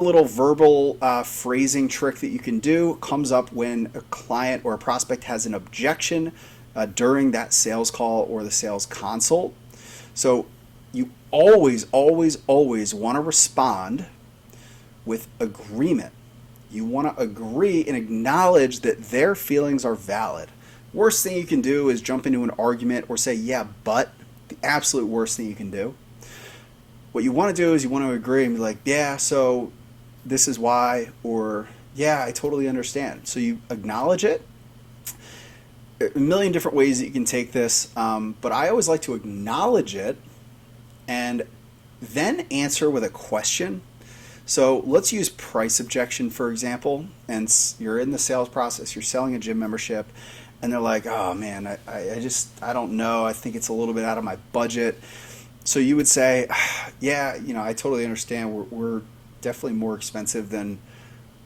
little verbal phrasing trick that you can do comes up when a client or a prospect has an objection during that sales call or the sales consult. So you always want to respond with agreement. You want to agree and acknowledge that their feelings are valid. Worst thing you can do is jump into an argument or say, yeah, but. The absolute worst thing you can do. What you want to do is you want to agree and be like, yeah, so this is why, or yeah, I totally understand. So you acknowledge it. A million different ways that you can take this, but I always like to acknowledge it and then answer with a question. So let's use price objection, for example, and you're in the sales process, you're selling a gym membership, and they're like, oh man, I don't know, I think it's a little bit out of my budget. So you would say, yeah, I totally understand, we're definitely more expensive than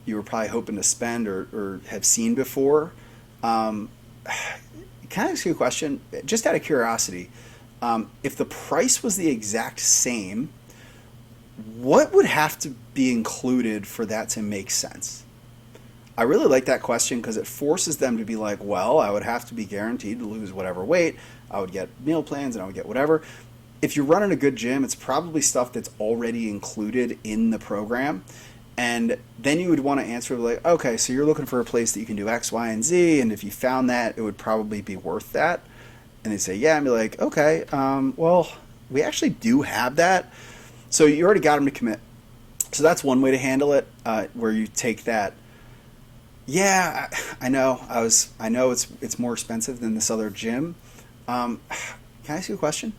you were probably hoping to spend or have seen before. Can I ask you a question, just out of curiosity? If the price was the exact same, what would have to be included for that to make sense? I really like that question because it forces them to be like, well, I would have to be guaranteed to lose whatever weight. I would get meal plans and I would get whatever. If you're running a good gym, it's probably stuff that's already included in the program. And then you would want to answer like, okay, so you're looking for a place that you can do X, Y, and Z. And if you found that, it would probably be worth that. And they say, yeah, and be like, okay, well, we actually do have that. So you already got them to commit. So that's one way to handle it, where you take that. Yeah, I know. I know it's more expensive than this other gym. Can I ask you a question?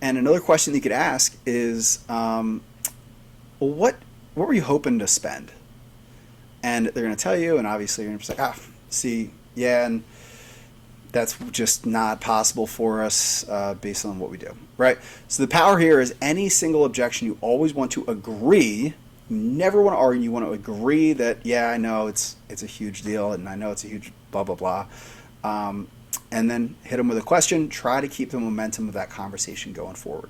And another question that you could ask is, well, what were you hoping to spend? And they're going to tell you, and obviously you're going to be like, see, yeah, and that's just not possible for us based on what we do, right? So the power here is any single objection, you always want to agree. You never want to argue. You want to agree that, yeah, I know it's a huge deal, and I know it's a huge blah, blah, blah. And then hit them with a question. Try to keep the momentum of that conversation going forward.